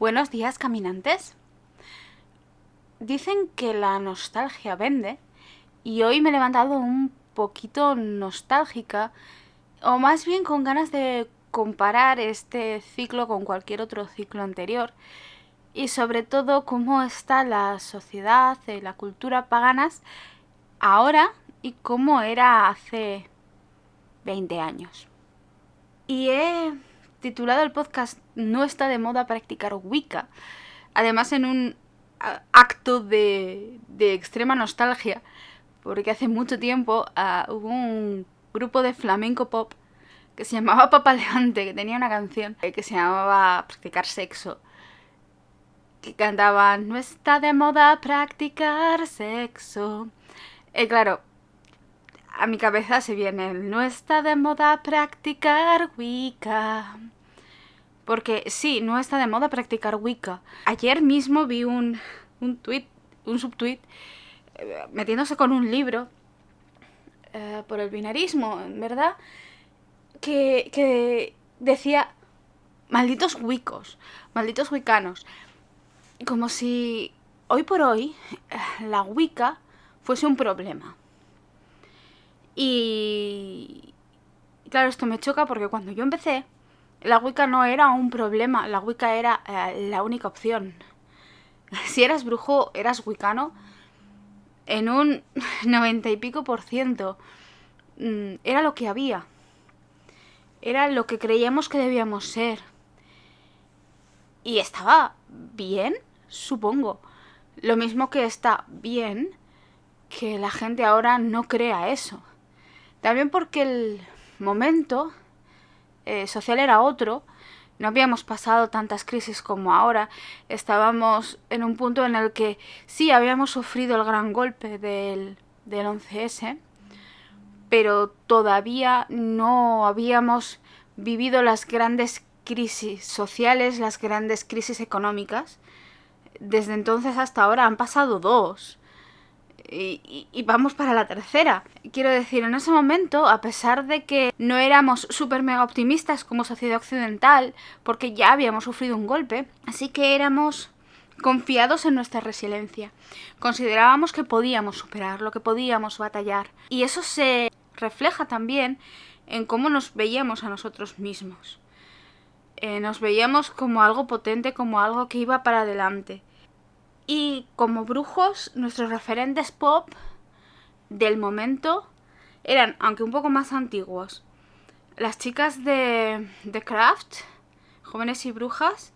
Buenos días, caminantes. Dicen que la nostalgia vende y hoy me he levantado un poquito nostálgica, o más bien con ganas de comparar este ciclo con cualquier otro ciclo anterior y sobre todo cómo está la sociedad y la cultura paganas ahora y cómo era hace 20 años. Y he titulado el podcast No está de moda practicar Wicca, además en un acto de extrema nostalgia, porque hace mucho tiempo hubo un grupo de flamenco pop que se llamaba Papaleante, que tenía una canción que se llamaba Practicar Sexo, que cantaban No está de moda practicar sexo. Claro, a mi cabeza se viene el No está de moda practicar Wicca. Porque sí, no está de moda practicar Wicca. Ayer mismo vi un tweet, un subtweet, metiéndose con un libro por el binarismo, ¿verdad? Que decía, malditos wicos, malditos wicanos. Como si hoy por hoy la Wicca fuese un problema. Y claro, esto me choca porque cuando yo empecé, la Wicca no era un problema, la Wicca era la única opción. Si eras brujo, eras wicano en un 90 y pico %. Era lo que había. Era lo que creíamos que debíamos ser. Y estaba bien, supongo. Lo mismo que está bien que la gente ahora no crea eso. También porque el momento social era otro. No habíamos pasado tantas crisis como ahora. Estábamos en un punto en el que sí habíamos sufrido el gran golpe del 11S, pero todavía no habíamos vivido las grandes crisis sociales, las grandes crisis económicas. Desde entonces hasta ahora han pasado 2. Y vamos para la tercera. Quiero decir, en ese momento, a pesar de que no éramos súper mega optimistas como sociedad occidental, porque ya habíamos sufrido un golpe, así que éramos confiados en nuestra resiliencia. Considerábamos que podíamos superarlo, que podíamos batallar. Y eso se refleja también en cómo nos veíamos a nosotros mismos. Nos veíamos como algo potente, como algo que iba para adelante. Y como brujos, nuestros referentes pop del momento eran, aunque un poco más antiguos, las chicas de Craft, Jóvenes y Brujas,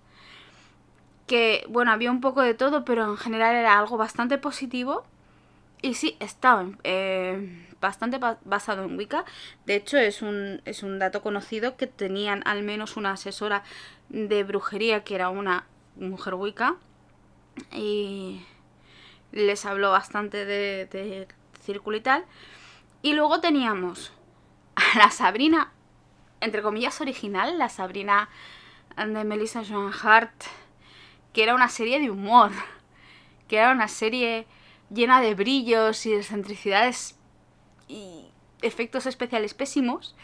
que, bueno, había un poco de todo, pero en general era algo bastante positivo. Y sí, estaba bastante basado en Wicca. De hecho, es un dato conocido que tenían al menos una asesora de brujería que era una mujer Wicca. Y les habló bastante de círculo y tal. Y luego teníamos a la Sabrina, entre comillas original, la Sabrina de Melissa Joan Hart, que era una serie de humor, que era una serie llena de brillos y excentricidades y efectos especiales pésimos,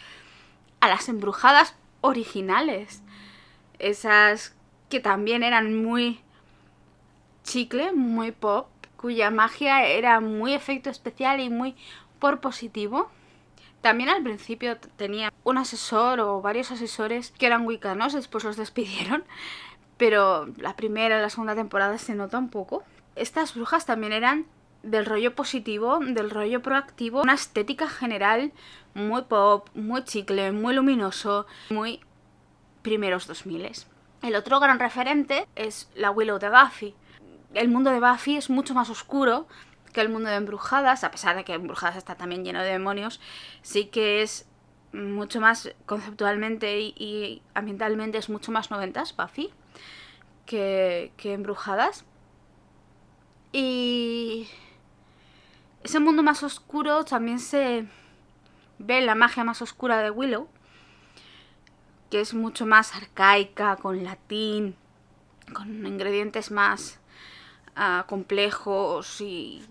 a las embrujadas originales, esas que también eran muy chicle, muy pop, cuya magia era muy efecto especial y muy por positivo. También al principio tenía un asesor o varios asesores que eran wicanos, después los despidieron, pero la primera y la segunda temporada se nota un poco. Estas brujas también eran del rollo positivo, del rollo proactivo, una estética general muy pop, muy chicle, muy luminoso, muy primeros 2000. El otro gran referente es la Willow de Buffy. El mundo de Buffy es mucho más oscuro que el mundo de Embrujadas, a pesar de que Embrujadas está también lleno de demonios, sí que es mucho más conceptualmente y ambientalmente es mucho más noventas Buffy que Embrujadas. Y ese mundo más oscuro también se ve en la magia más oscura de Willow, que es mucho más arcaica, con latín, con ingredientes más complejos y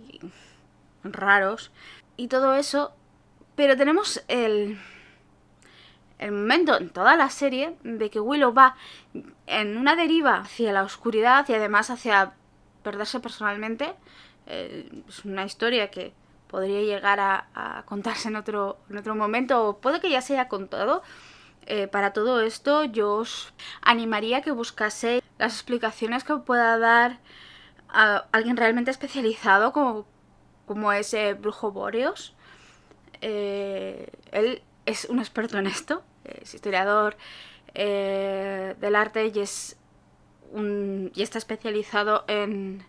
raros y todo eso. Pero tenemos el el momento en toda la serie de que Willow va en una deriva hacia la oscuridad y además hacia perderse personalmente. Es una historia que podría llegar a contarse en otro momento, o puede que ya se haya contado. Para todo esto yo os animaría a que buscase las explicaciones que pueda dar a alguien realmente especializado como es Brujo Boreos. Él es un experto en esto, es historiador del arte y está especializado en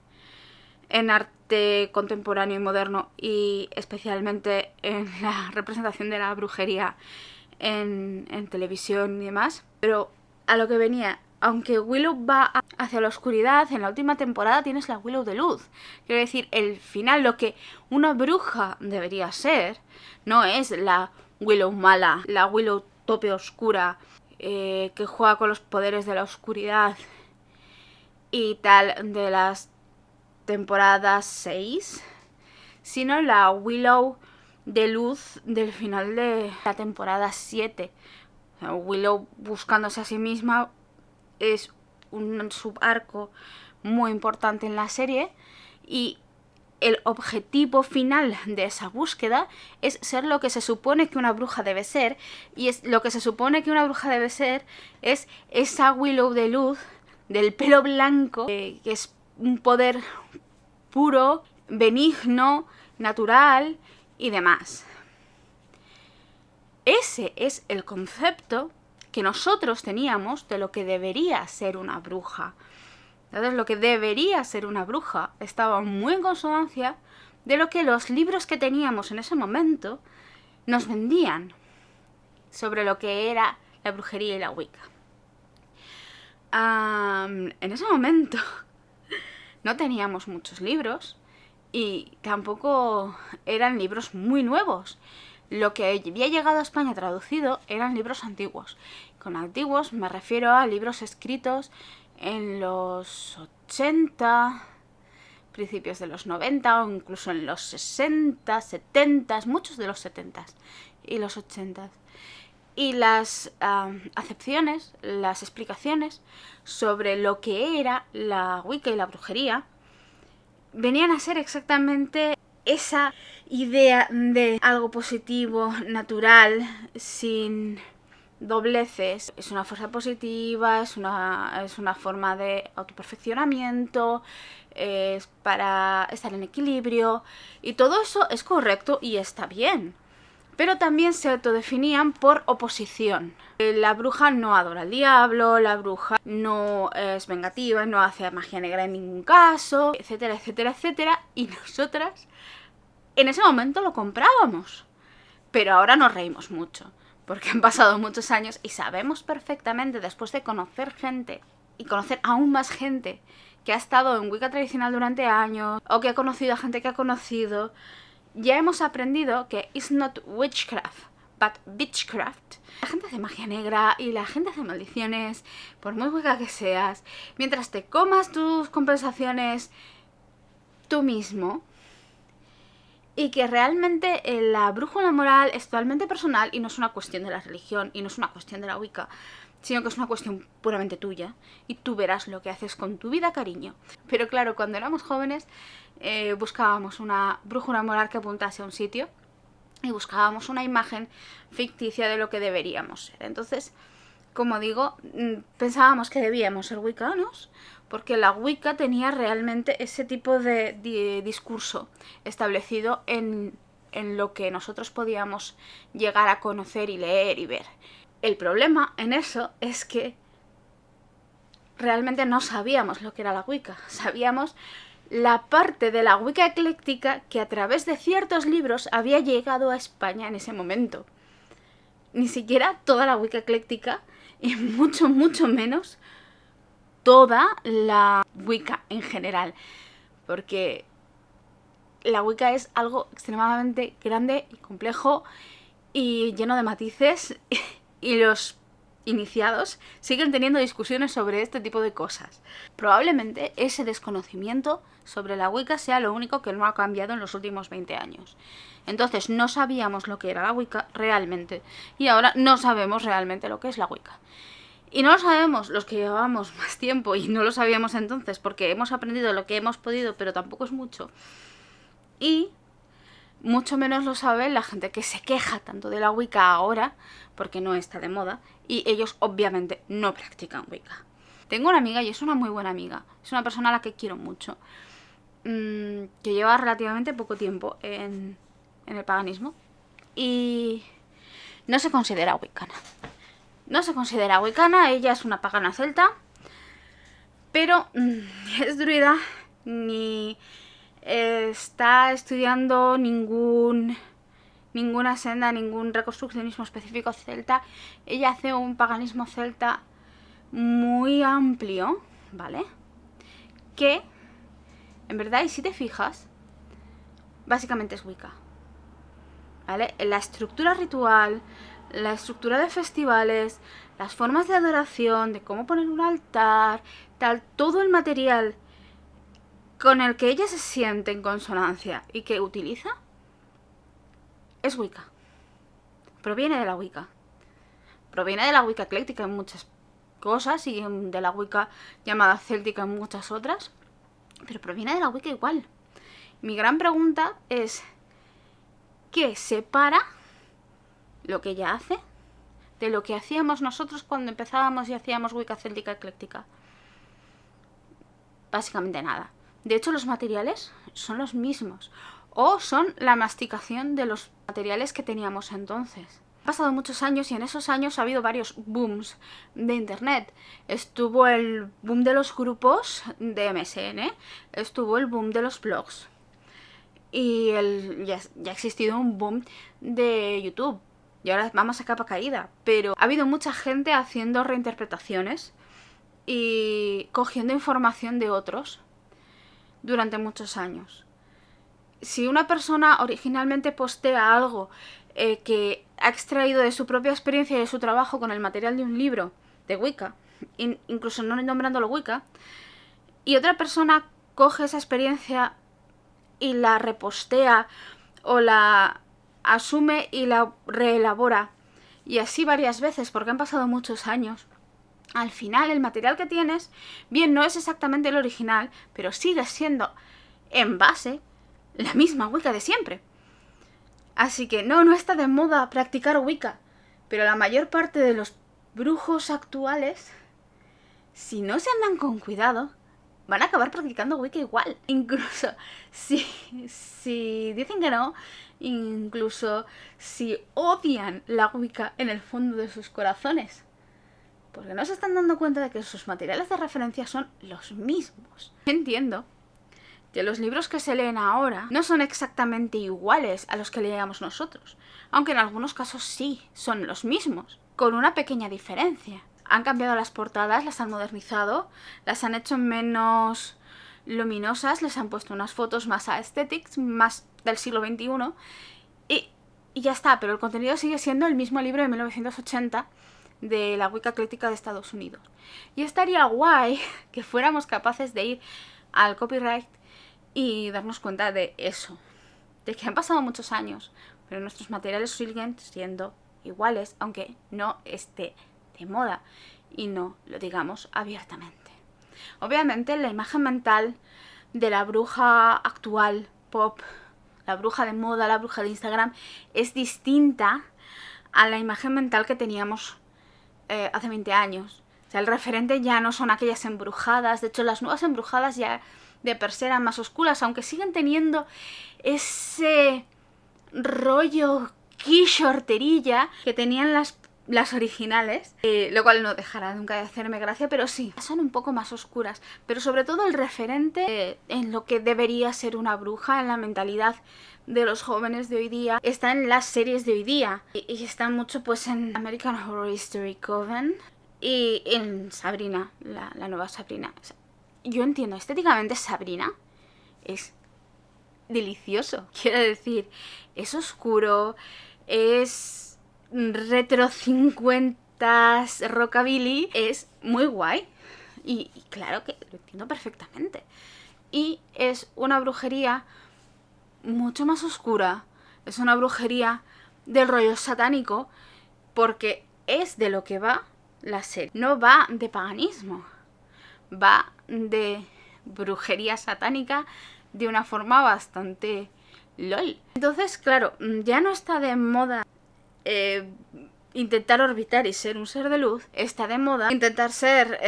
arte contemporáneo y moderno, y especialmente en la representación de la brujería en televisión y demás. Pero a lo que venía, aunque Willow va hacia la oscuridad, en la última temporada tienes la Willow de luz. Quiero decir, el final, lo que una bruja debería ser, no es la Willow mala, la Willow tope oscura, que juega con los poderes de la oscuridad y tal, de las temporadas 6, sino la Willow de luz del final de la temporada 7. Willow buscándose a sí misma es un subarco muy importante en la serie, y el objetivo final de esa búsqueda es ser lo que se supone que una bruja debe ser, y es lo que se supone que una bruja debe ser es esa Willow de luz del pelo blanco, que es un poder puro, benigno, natural y demás. Ese es el concepto que nosotros teníamos de lo que debería ser una bruja. Entonces, lo que debería ser una bruja estaba muy en consonancia de lo que los libros que teníamos en ese momento nos vendían sobre lo que era la brujería y la Wicca. En ese momento no teníamos muchos libros y tampoco eran libros muy nuevos. Lo que había llegado a España traducido eran libros antiguos. Con antiguos me refiero a libros escritos en los 80, principios de los 90 o incluso en los 60, 70, muchos de los 70 y los 80. Y las acepciones, las explicaciones sobre lo que era la Wicca y la brujería venían a ser exactamente esa idea de algo positivo, natural, sin dobleces. Es una fuerza positiva, es una forma de autoperfeccionamiento, es para estar en equilibrio, y todo eso es correcto y está bien. Pero también se autodefinían por oposición. La bruja no adora al diablo, la bruja no es vengativa, no hace magia negra en ningún caso, etcétera, etcétera, etcétera. Y nosotras en ese momento lo comprábamos. Pero ahora nos reímos mucho, porque han pasado muchos años y sabemos perfectamente, después de conocer gente y conocer aún más gente que ha estado en Wicca tradicional durante años, o que ha conocido a gente que ha conocido, ya hemos aprendido que it's not witchcraft, but bitchcraft. La gente hace magia negra y la gente hace maldiciones, por muy Wicca que seas, mientras te comas tus compensaciones tú mismo. Y que realmente la brújula moral es totalmente personal y no es una cuestión de la religión y no es una cuestión de la Wicca, sino que es una cuestión puramente tuya, y tú verás lo que haces con tu vida, cariño. Pero claro, cuando éramos jóvenes buscábamos una brújula moral que apuntase a un sitio y buscábamos una imagen ficticia de lo que deberíamos ser. Entonces, como digo, pensábamos que debíamos ser wiccanos, porque la Wicca tenía realmente ese tipo de discurso establecido en lo que nosotros podíamos llegar a conocer y leer y ver. El problema en eso es que realmente no sabíamos lo que era la Wicca. Sabíamos la parte de la Wicca ecléctica que a través de ciertos libros había llegado a España en ese momento. Ni siquiera toda la Wicca ecléctica, y mucho, mucho menos toda la Wicca en general, porque la Wicca es algo extremadamente grande y complejo y lleno de matices, y los iniciados siguen teniendo discusiones sobre este tipo de cosas. Probablemente ese desconocimiento sobre la Wicca sea lo único que no ha cambiado en los últimos 20 años. Entonces no sabíamos lo que era la Wicca realmente, y ahora no sabemos realmente lo que es la Wicca. Y no lo sabemos los que llevamos más tiempo, y no lo sabíamos entonces porque hemos aprendido lo que hemos podido, pero tampoco es mucho. Y mucho menos lo sabe la gente que se queja tanto de la Wicca ahora, porque no está de moda, y ellos obviamente no practican Wicca. Tengo una amiga y es una muy buena amiga, es una persona a la que quiero mucho, que lleva relativamente poco tiempo en el paganismo y no se considera wiccana. No se considera wiccana, ella es una pagana celta, pero es druida ni está estudiando ninguna senda, ningún reconstruccionismo específico celta. Ella hace un paganismo celta muy amplio, ¿vale? Que, en verdad, y si te fijas, básicamente es Wicca, ¿vale? La estructura ritual, la estructura de festivales, las formas de adoración, de cómo poner un altar, tal, todo el material con el que ella se siente en consonancia y que utiliza es Wicca. Proviene de la Wicca. Proviene de la Wicca ecléctica en muchas cosas y de la Wicca llamada céltica en muchas otras, pero proviene de la Wicca igual. Mi gran pregunta es, ¿qué separa lo que ella hace de lo que hacíamos nosotros cuando empezábamos y hacíamos Wicca céltica ecléctica? Básicamente nada. De hecho, los materiales son los mismos, o son la masticación de los materiales que teníamos entonces. Han pasado muchos años y en esos años ha habido varios booms de internet. Estuvo el boom de los grupos de MSN, estuvo el boom de los blogs y ya ha existido un boom de YouTube. Y ahora vamos a capa caída, pero ha habido mucha gente haciendo reinterpretaciones y cogiendo información de otros durante muchos años. Si una persona originalmente postea algo que ha extraído de su propia experiencia y de su trabajo con el material de un libro de Wicca, incluso no nombrándolo Wicca, y otra persona coge esa experiencia y la repostea o la asume y la reelabora, y así varias veces porque han pasado muchos años, al final el material que tienes, bien, no es exactamente el original, pero sigue siendo en base la misma Wicca de siempre. Así que no está de moda practicar Wicca, pero la mayor parte de los brujos actuales, si no se andan con cuidado, van a acabar practicando Wicca igual. Incluso si dicen que no, incluso si odian la Wicca en el fondo de sus corazones, porque no se están dando cuenta de que sus materiales de referencia son los mismos. Entiendo que los libros que se leen ahora no son exactamente iguales a los que leíamos nosotros, aunque en algunos casos sí, son los mismos, con una pequeña diferencia. Han cambiado las portadas, las han modernizado, las han hecho menos luminosas, les han puesto unas fotos más aesthetics, más del siglo XXI, y ya está, pero el contenido sigue siendo el mismo libro de 1980 de la Wicca ecléctica de Estados Unidos. Y estaría guay que fuéramos capaces de ir al copyright y darnos cuenta de eso, de que han pasado muchos años, pero nuestros materiales siguen siendo iguales, aunque no esté de moda y no lo digamos abiertamente. Obviamente la imagen mental de la bruja actual, pop, la bruja de moda, la bruja de Instagram, es distinta a la imagen mental que teníamos hace 20 años. O sea, el referente ya no son aquellas embrujadas. De hecho, las nuevas embrujadas ya de per se eran más oscuras, aunque siguen teniendo ese rollo quiche horterilla que tenían las originales, lo cual no dejará nunca de hacerme gracia, pero sí, son un poco más oscuras. Pero sobre todo el referente en lo que debería ser una bruja, en la mentalidad de los jóvenes de hoy día, está en las series de hoy día, y está mucho pues en American Horror Story Coven y en Sabrina, la nueva Sabrina. O sea, yo entiendo, estéticamente Sabrina es delicioso, quiero decir, es oscuro, es retro 50 pistas rockabilly es muy guay. Y claro que lo entiendo perfectamente. Y es una brujería mucho más oscura. Es una brujería del rollo satánico, porque es de lo que va la serie. No va de paganismo, va de brujería satánica de una forma bastante lol. Entonces, claro, ya no está de moda intentar orbitar y ser un ser de luz. Está de moda intentar ser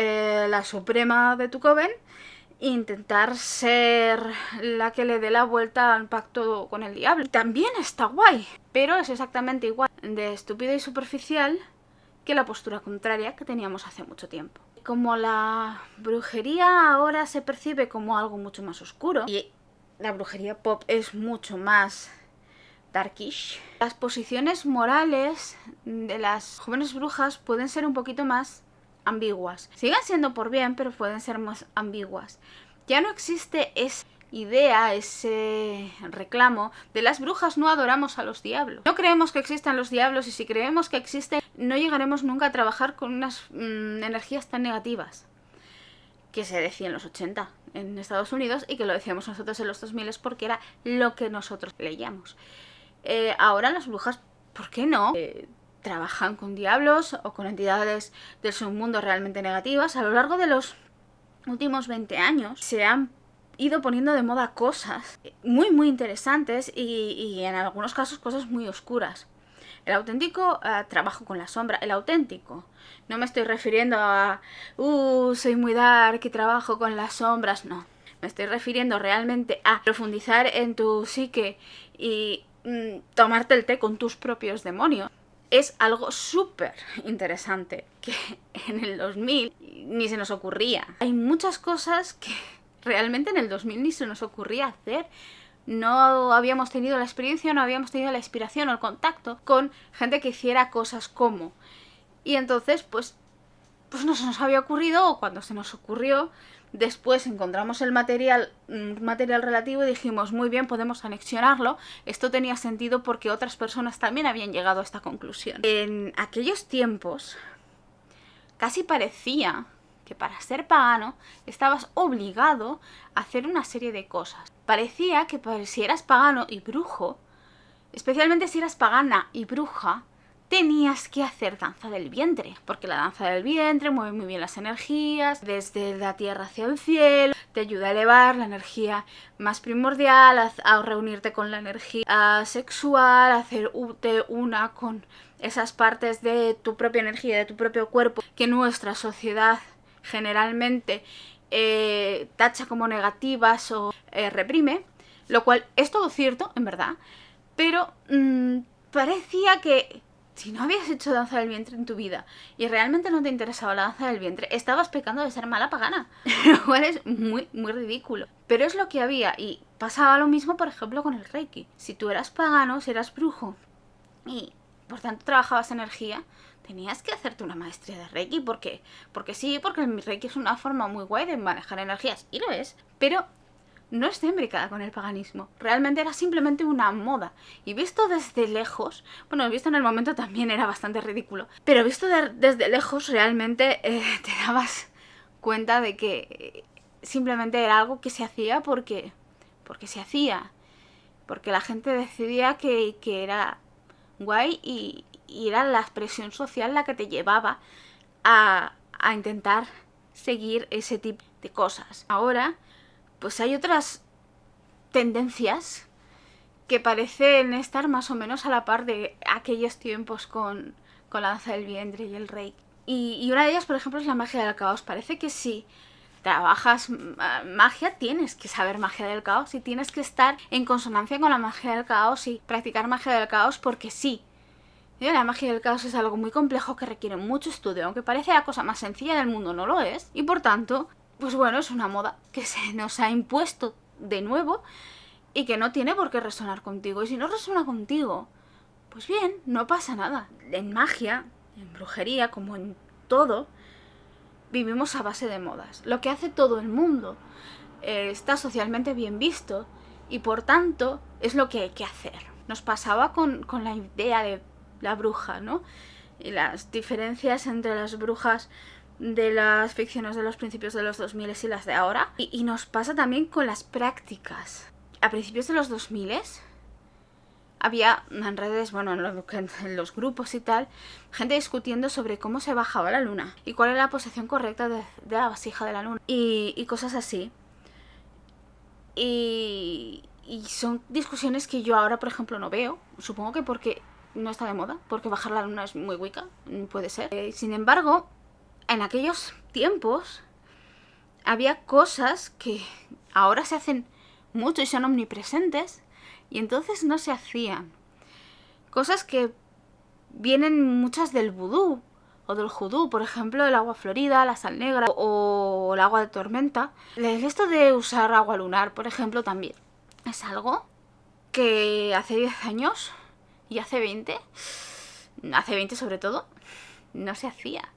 la suprema de tu coven, intentar ser la que le dé la vuelta al pacto con el diablo. También está guay, pero es exactamente igual de estúpido y superficial que la postura contraria que teníamos hace mucho tiempo. Como la brujería ahora se percibe como algo mucho más oscuro y la brujería pop es mucho más darkish, las posiciones morales de las jóvenes brujas pueden ser un poquito más ambiguas. Siguen siendo por bien, pero pueden ser más ambiguas. Ya no existe esa idea, ese reclamo de las brujas no adoramos a los diablos. No creemos que existan los diablos, y si creemos que existen, no llegaremos nunca a trabajar con unas energías tan negativas que se decía en los 80 en Estados Unidos y que lo decíamos nosotros en los 2000 porque era lo que nosotros leíamos. Ahora las brujas, ¿por qué no? Trabajan con diablos o con entidades del submundo realmente negativas. A lo largo de los últimos 20 años se han ido poniendo de moda cosas muy muy interesantes y en algunos casos cosas muy oscuras. El auténtico trabajo con la sombra, el auténtico. No me estoy refiriendo a soy muy dark y trabajo con las sombras, no. Me estoy refiriendo realmente a profundizar en tu psique y tomarte el té con tus propios demonios. Es algo súper interesante que en el 2000 ni se nos ocurría. Hay muchas cosas que realmente en el 2000 ni se nos ocurría hacer. No habíamos tenido la experiencia, no habíamos tenido la inspiración o el contacto con gente que hiciera cosas como. Y entonces, pues no se nos había ocurrido, o cuando se nos ocurrió, después encontramos el material relativo y dijimos, muy bien, podemos anexionarlo. Esto tenía sentido porque otras personas también habían llegado a esta conclusión. En aquellos tiempos, casi parecía que para ser pagano estabas obligado a hacer una serie de cosas. Parecía que si eras pagano y brujo, especialmente si eras pagana y bruja, tenías que hacer danza del vientre, porque la danza del vientre mueve muy bien las energías, desde la tierra hacia el cielo, te ayuda a elevar la energía más primordial, a reunirte con la energía sexual, a hacerte una con esas partes de tu propia energía, de tu propio cuerpo, que nuestra sociedad generalmente tacha como negativas o reprime, lo cual es todo cierto, en verdad, pero parecía que si no habías hecho danza del vientre en tu vida y realmente no te interesaba la danza del vientre, estabas pecando de ser mala pagana, lo cual es muy, muy ridículo. Pero es lo que había, y pasaba lo mismo, por ejemplo, con el Reiki. Si tú eras pagano, si eras brujo y por tanto trabajabas energía, tenías que hacerte una maestría de Reiki. ¿Por qué? Porque sí, porque el Reiki es una forma muy guay de manejar energías, y lo es, pero no está imbricada con el paganismo. Realmente era simplemente una moda. Y visto desde lejos, bueno, visto en el momento también era bastante ridículo, pero visto desde lejos realmente te dabas cuenta de que simplemente era algo que se hacía porque se hacía. Porque la gente decidía que era guay y era la expresión social la que te llevaba a intentar seguir ese tipo de cosas. Ahora pues hay otras tendencias que parecen estar más o menos a la par de aquellos tiempos con la danza del vientre y el Reiki. Y una de ellas, por ejemplo, es la magia del caos. Parece que si trabajas magia, tienes que saber magia del caos y tienes que estar en consonancia con la magia del caos y practicar magia del caos porque sí. La magia del caos es algo muy complejo que requiere mucho estudio, aunque parece la cosa más sencilla del mundo, no lo es. Y por tanto, pues bueno, es una moda que se nos ha impuesto de nuevo y que no tiene por qué resonar contigo. Y si no resuena contigo, pues bien, no pasa nada. En magia, en brujería, como en todo, vivimos a base de modas. Lo que hace todo el mundo está socialmente bien visto y por tanto es lo que hay que hacer. Nos pasaba con la idea de la bruja, ¿no? y las diferencias entre las brujas de las ficciones de los principios de los 2000 y las de ahora. Y nos pasa también con las prácticas. A principios de los 2000 había en redes, bueno, en los grupos y tal, gente discutiendo sobre cómo se bajaba la luna y cuál era la posición correcta de la vasija de la luna y cosas así. Y son discusiones que yo ahora, por ejemplo, no veo. Supongo que porque no está de moda, porque bajar la luna es muy wicca, puede ser. Sin embargo, en aquellos tiempos había cosas que ahora se hacen mucho y son omnipresentes y entonces no se hacían. Cosas que vienen muchas del vudú o del judú, por ejemplo, el agua florida, la sal negra o el agua de tormenta. Esto de usar agua lunar, por ejemplo, también es algo que hace 10 años y hace 20 sobre todo, no se hacía.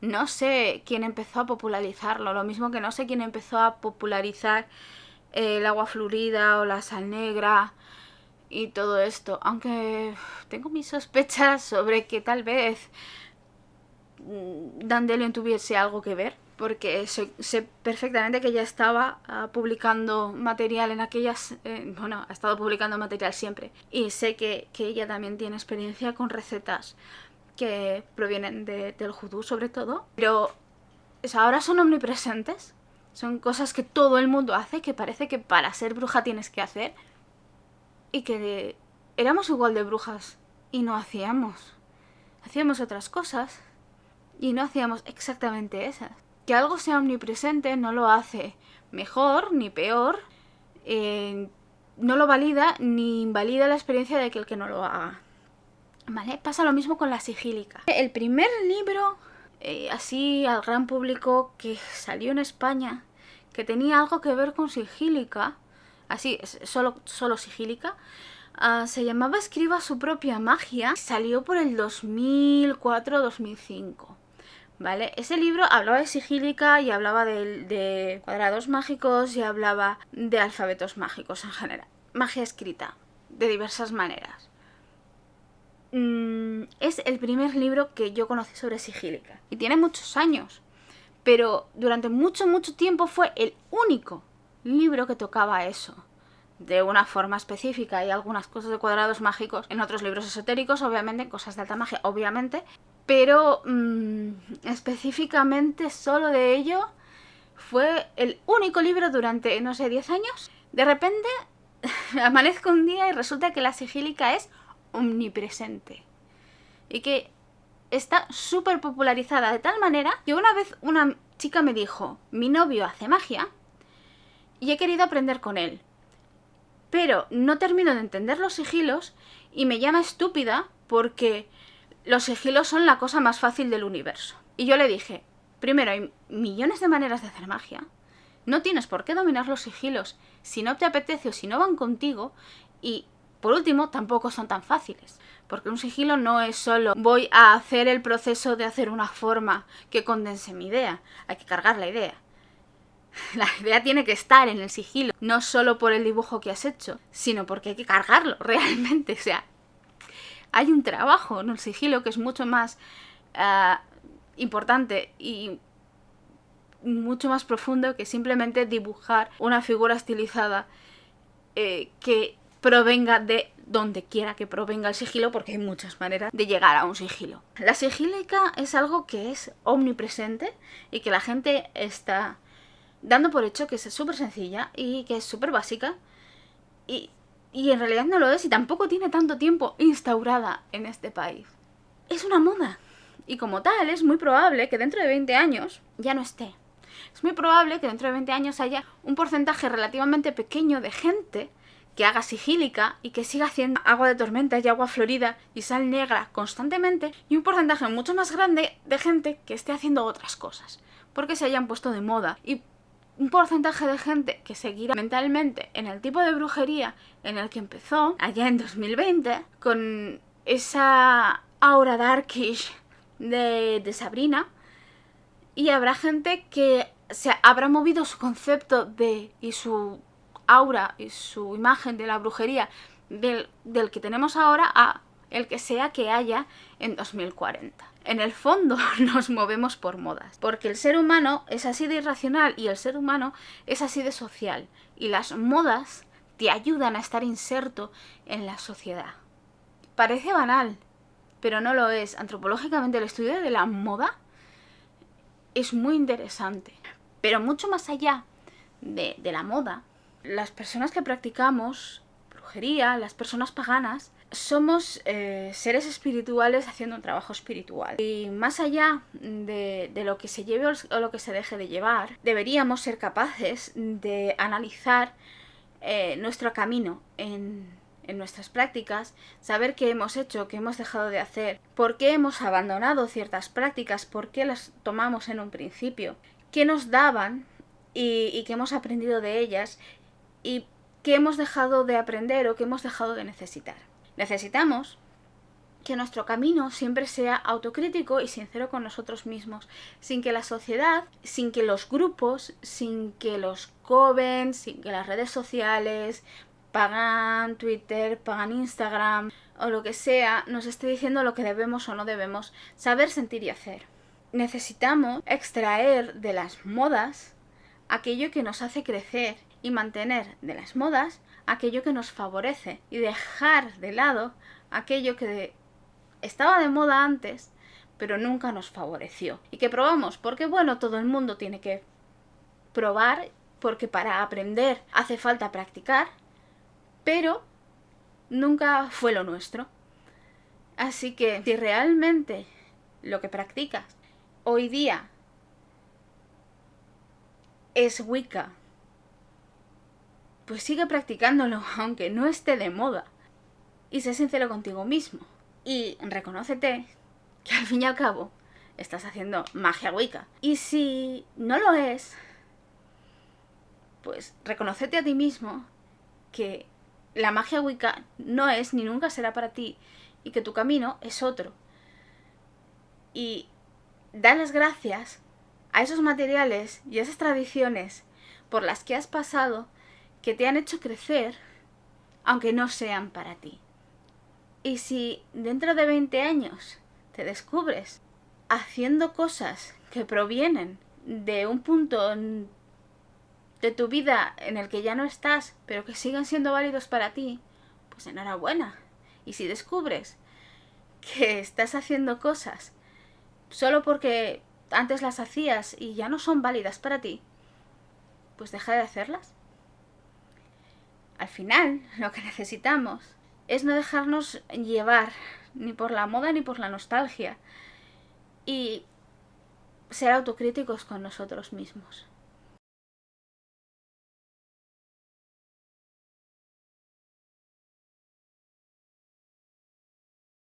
No sé quién empezó a popularizarlo, lo mismo que no sé quién empezó a popularizar el agua fluorida o la sal negra y todo esto, aunque tengo mis sospechas sobre que tal vez Dandelion tuviese algo que ver, porque sé perfectamente que ella estaba publicando material en aquellas... ha estado publicando material siempre, y sé que ella también tiene experiencia con recetas que provienen del judú sobre todo, pero ahora son omnipresentes, son cosas que todo el mundo hace, que parece que para ser bruja tienes que hacer, y que éramos igual de brujas y no hacíamos otras cosas y no hacíamos exactamente esas. Que algo sea omnipresente no lo hace mejor ni peor, no lo valida ni invalida la experiencia de aquel que no lo haga. ¿Vale? Pasa lo mismo con la sigílica. El primer libro, así al gran público, que salió en España, que tenía algo que ver con sigílica, así, solo sigílica, se llamaba Escriba su propia magia. Salió por el 2004-2005. ¿Vale? Ese libro hablaba de sigílica y hablaba de cuadrados mágicos y hablaba de alfabetos mágicos en general. Magia escrita, de diversas maneras. Es el primer libro que yo conocí sobre sigílica. Y tiene muchos años. Pero durante mucho tiempo fue el único libro que tocaba eso. De una forma específica. Hay algunas cosas de cuadrados mágicos en otros libros esotéricos, obviamente, cosas de alta magia, obviamente. Pero específicamente solo de ello fue el único libro durante, no sé, 10 años. De repente amanezco un día y resulta que la sigílica es omnipresente. Y que está súper popularizada de tal manera que una vez una chica me dijo: mi novio hace magia y he querido aprender con él, pero no termino de entender los sigilos y me llama estúpida porque los sigilos son la cosa más fácil del universo. Y yo le dije: primero, hay millones de maneras de hacer magia. No tienes por qué dominar los sigilos si no te apetece o si no van contigo. Y por último, tampoco son tan fáciles. Porque un sigilo no es solo voy a hacer el proceso de hacer una forma que condense mi idea. Hay que cargar la idea. La idea tiene que estar en el sigilo. No solo por el dibujo que has hecho, sino porque hay que cargarlo realmente. O sea, hay un trabajo en el sigilo que es mucho más importante y mucho más profundo que simplemente dibujar una figura estilizada que provenga de donde quiera que provenga el sigilo, porque hay muchas maneras de llegar a un sigilo. La sigílica es algo que es omnipresente y que la gente está dando por hecho que es súper sencilla y que es súper básica, y en realidad no lo es, y tampoco tiene tanto tiempo instaurada en este país. Es una moda, y como tal es muy probable que dentro de 20 años ya no esté. Es muy probable que dentro de 20 años haya un porcentaje relativamente pequeño de gente que haga sigílica y que siga haciendo agua de tormenta y agua florida y sal negra constantemente, y un porcentaje mucho más grande de gente que esté haciendo otras cosas porque se hayan puesto de moda, y un porcentaje de gente que seguirá mentalmente en el tipo de brujería en el que empezó allá en 2020, con esa aura darkish de Sabrina, y habrá gente que se habrá movido su concepto y su aura y su imagen de la brujería del que tenemos ahora a el que sea que haya en 2040. En el fondo nos movemos por modas, porque el ser humano es así de irracional y el ser humano es así de social, y las modas te ayudan a estar inserto en la sociedad. Parece banal, pero no lo es. Antropológicamente el estudio de la moda es muy interesante, pero mucho más allá de la moda, las personas que practicamos brujería, las personas paganas, somos seres espirituales haciendo un trabajo espiritual. Y más allá de lo que se lleve o lo que se deje de llevar, deberíamos ser capaces de analizar nuestro camino en nuestras prácticas, saber qué hemos hecho, qué hemos dejado de hacer, por qué hemos abandonado ciertas prácticas, por qué las tomamos en un principio, qué nos daban y qué hemos aprendido de ellas y qué hemos dejado de aprender o qué hemos dejado de necesitar. Necesitamos que nuestro camino siempre sea autocrítico y sincero con nosotros mismos, sin que la sociedad, sin que los grupos, sin que los coven, sin que las redes sociales, pagan Twitter, pagan Instagram o lo que sea, nos esté diciendo lo que debemos o no debemos saber, sentir y hacer. Necesitamos extraer de las modas aquello que nos hace crecer y mantener de las modas aquello que nos favorece y dejar de lado aquello que estaba de moda antes pero nunca nos favoreció y que probamos porque bueno, todo el mundo tiene que probar porque para aprender hace falta practicar, pero nunca fue lo nuestro. Así que si realmente lo que practicas hoy día es Wicca, pues sigue practicándolo aunque no esté de moda. Y sé sincero contigo mismo. Y reconócete que al fin y al cabo estás haciendo magia Wicca. Y si no lo es, pues reconócete a ti mismo que la magia Wicca no es ni nunca será para ti y que tu camino es otro. Y da las gracias a esos materiales y a esas tradiciones por las que has pasado que te han hecho crecer, aunque no sean para ti. Y si dentro de 20 años te descubres haciendo cosas que provienen de un punto de tu vida en el que ya no estás, pero que siguen siendo válidos para ti, pues enhorabuena. Y si descubres que estás haciendo cosas solo porque antes las hacías y ya no son válidas para ti, pues deja de hacerlas. Al final, lo que necesitamos es no dejarnos llevar ni por la moda ni por la nostalgia y ser autocríticos con nosotros mismos.